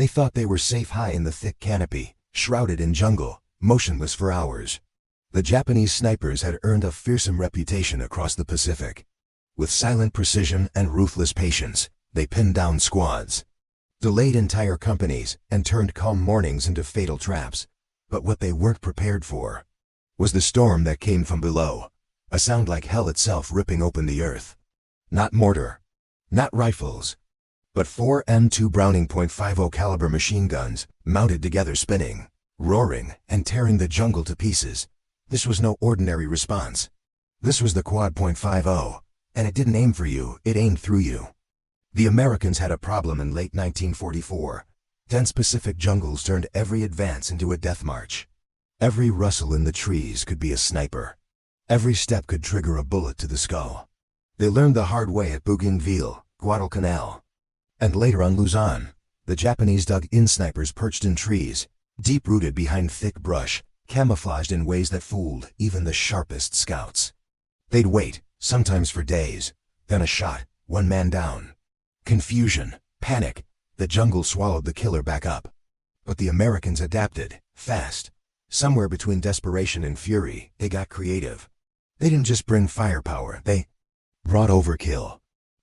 They thought they were safe high in the thick canopy, shrouded in jungle, motionless for hours. The Japanese snipers had earned a fearsome reputation across the Pacific. With silent precision and ruthless patience, they pinned down squads, delayed entire companies, and turned calm mornings into fatal traps. But what they weren't prepared for was the storm that came from below, a sound like hell itself ripping open the earth. Not mortar, not rifles, but 4 M2 Browning .50 caliber machine guns, mounted together, spinning, roaring, and tearing the jungle to pieces. This was no ordinary response. This was the Quad .50, and it didn't aim for you, it aimed through you. The Americans had a problem in late 1944. Dense Pacific jungles turned every advance into a death march. Every rustle in the trees could be a sniper. Every step could trigger a bullet to the skull. They learned the hard way at Bougainville, Guadalcanal, and later on Luzon. The Japanese dug in snipers perched in trees, deep-rooted behind thick brush, camouflaged in ways that fooled even the sharpest scouts. They'd wait, sometimes for days, then a shot, one man down. Confusion, panic, the jungle swallowed the killer back up. But the Americans adapted, fast. Somewhere between desperation and fury, they got creative. They didn't just bring firepower, they brought overkill.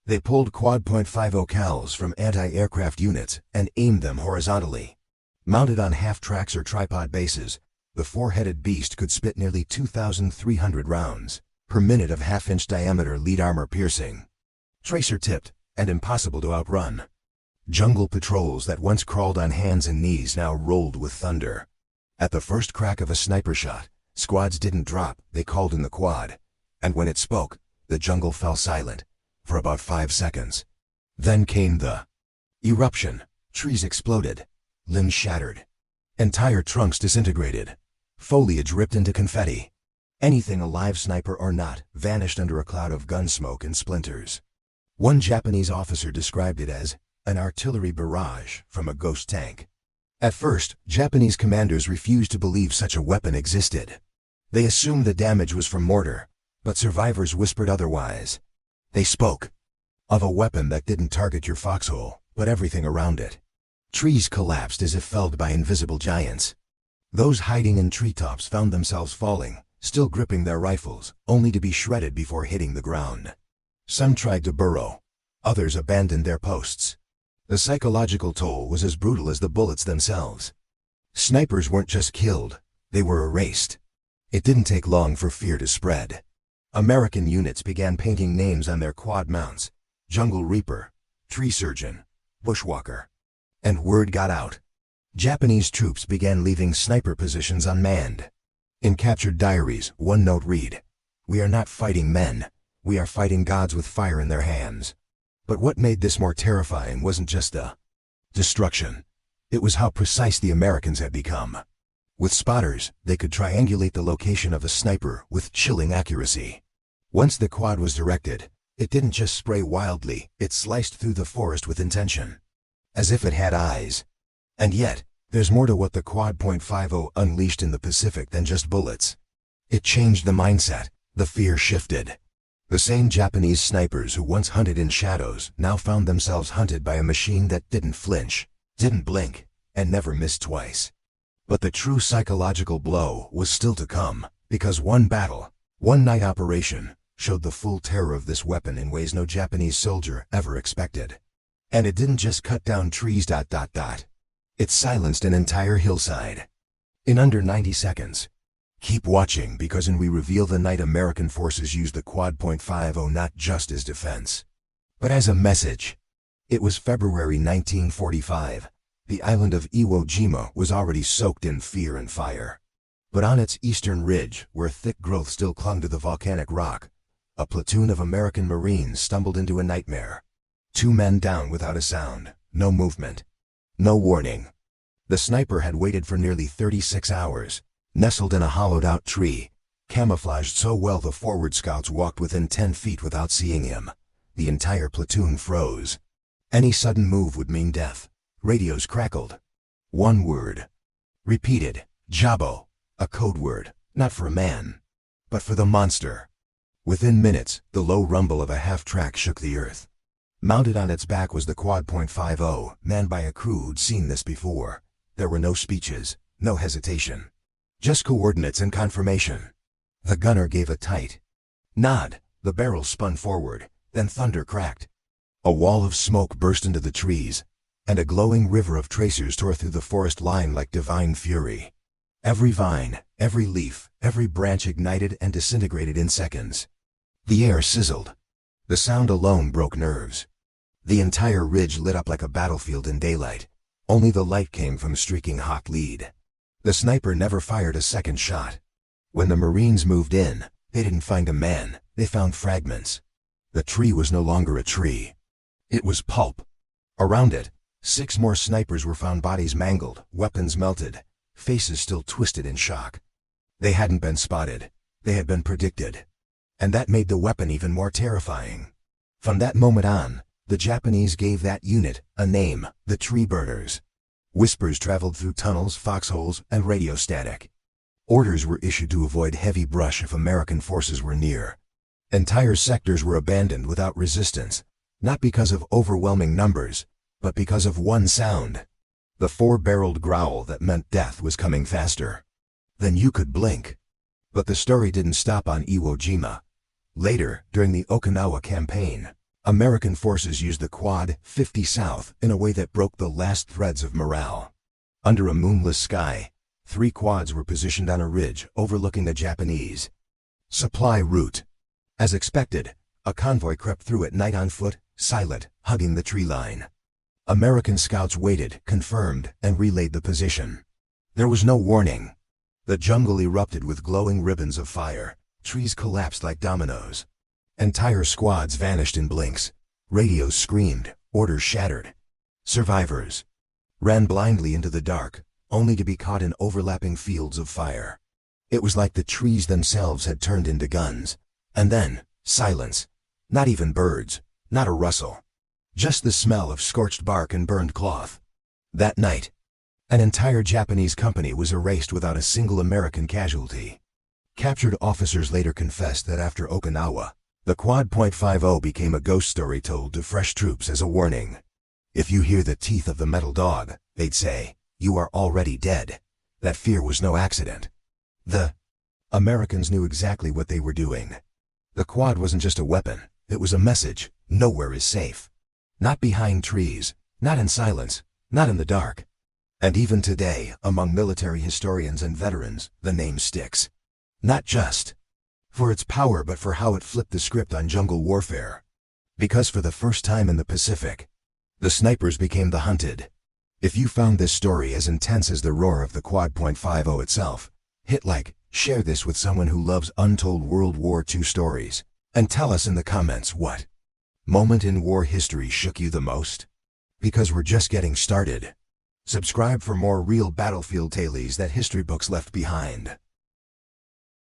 They pulled Quad .50 cals from anti-aircraft units and aimed them horizontally. Mounted on half-tracks or tripod bases, the four-headed beast could spit nearly 2,300 rounds per minute of half-inch diameter lead armor piercing. Tracer-tipped and impossible to outrun. Jungle patrols that once crawled on hands and knees now rolled with thunder. At the first crack of a sniper shot, squads didn't drop, they called in the quad. And when it spoke, the jungle fell silent for about 5 seconds. Then came the eruption. Trees exploded, limbs shattered, entire trunks disintegrated, foliage ripped into confetti. Anything alive, sniper or not, vanished under a cloud of gun smoke and splinters. One Japanese officer described it as an artillery barrage from a ghost tank. At first, Japanese commanders refused to believe such a weapon existed. They assumed the damage was from mortar, but survivors whispered otherwise. They spoke of a weapon that didn't target your foxhole, but everything around it. Trees collapsed as if felled by invisible giants. Those hiding in treetops found themselves falling, still gripping their rifles, only to be shredded before hitting the ground. Some tried to burrow, others abandoned their posts. The psychological toll was as brutal as the bullets themselves. Snipers weren't just killed, they were erased. It didn't take long for fear to spread. American units began painting names on their quad mounts: Jungle Reaper, Tree Surgeon, Bushwalker. And word got out. Japanese troops began leaving sniper positions unmanned. In captured diaries, one note read, "We are not fighting men, we are fighting gods with fire in their hands." But what made this more terrifying wasn't just the destruction. It was how precise the Americans had become. With spotters, they could triangulate the location of a sniper with chilling accuracy. Once the quad was directed, it didn't just spray wildly, it sliced through the forest with intention. As if it had eyes. And yet, there's more to what the Quad .50 unleashed in the Pacific than just bullets. It changed the mindset, the fear shifted. The same Japanese snipers who once hunted in shadows now found themselves hunted by a machine that didn't flinch, didn't blink, and never missed twice. But the true psychological blow was still to come, because one battle, one night operation, showed the full terror of this weapon in ways no Japanese soldier ever expected. And it didn't just cut down trees. It silenced an entire hillside. In under 90 seconds. Keep watching, because when we reveal the night American forces used the Quad .50 not just as defense, but as a message. It was February 1945. The island of Iwo Jima was already soaked in fear and fire. But on its eastern ridge, where thick growth still clung to the volcanic rock, a platoon of American Marines stumbled into a nightmare. 2 men down without a sound, no movement, no warning. The sniper had waited for nearly 36 hours, nestled in a hollowed-out tree, camouflaged so well the forward scouts walked within 10 feet without seeing him. The entire platoon froze. Any sudden move would mean death. Radios crackled. One word. Repeated. Jabo. A code word, not for a man, but for the monster. Within minutes, the low rumble of a half-track shook the earth. Mounted on its back was the Quad .50, manned by a crew who'd seen this before. There were no speeches, no hesitation. Just coordinates and confirmation. The gunner gave a tight nod. The barrel spun forward, then thunder cracked. A wall of smoke burst into the trees, and a glowing river of tracers tore through the forest line like divine fury. Every vine, every leaf, every branch ignited and disintegrated in seconds. The air sizzled. The sound alone broke nerves. The entire ridge lit up like a battlefield in daylight. Only the light came from streaking hawk lead. The sniper never fired a second shot. When the Marines moved in, they didn't find a man, they found fragments. The tree was no longer a tree. It was pulp. Around it, 6 more snipers were found, bodies mangled, weapons melted, faces still twisted in shock. They hadn't been spotted. They had been predicted. And that made the weapon even more terrifying. From that moment on, the Japanese gave that unit a name, the Tree Burners. Whispers traveled through tunnels, foxholes, and radio static. Orders were issued to avoid heavy brush if American forces were near. Entire sectors were abandoned without resistance, not because of overwhelming numbers, but because of one sound. The 4-barreled growl that meant death was coming faster than you could blink. But the story didn't stop on Iwo Jima. Later, during the Okinawa campaign, American forces used the Quad 50 South in a way that broke the last threads of morale. Under a moonless sky, 3 quads were positioned on a ridge overlooking the Japanese supply route. As expected, a convoy crept through at night on foot, silent, hugging the tree line. American scouts waited, confirmed, and relayed the position. There was no warning. The jungle erupted with glowing ribbons of fire. Trees collapsed like dominoes. Entire squads vanished in blinks. Radios screamed, orders shattered. Survivors ran blindly into the dark, only to be caught in overlapping fields of fire. It was like the trees themselves had turned into guns. And then, silence. Not even birds, not a rustle. Just the smell of scorched bark and burned cloth. That night, an entire Japanese company was erased without a single American casualty. Captured officers later confessed that after Okinawa, the Quad .50 became a ghost story told to fresh troops as a warning. If you hear the teeth of the metal dog, they'd say, you are already dead. That fear was no accident. The Americans knew exactly what they were doing. The Quad wasn't just a weapon, it was a message. Nowhere is safe. Not behind trees, not in silence, not in the dark. And even today, among military historians and veterans, the name sticks. Not just for its power but for how it flipped the script on jungle warfare. Because for the first time in the Pacific, the snipers became the hunted. If you found this story as intense as the roar of the Quad .50 itself, hit like, share this with someone who loves untold World War II stories, and tell us in the comments what moment in war history shook you the most. Because we're just getting started. Subscribe for more real battlefield tales that history books left behind.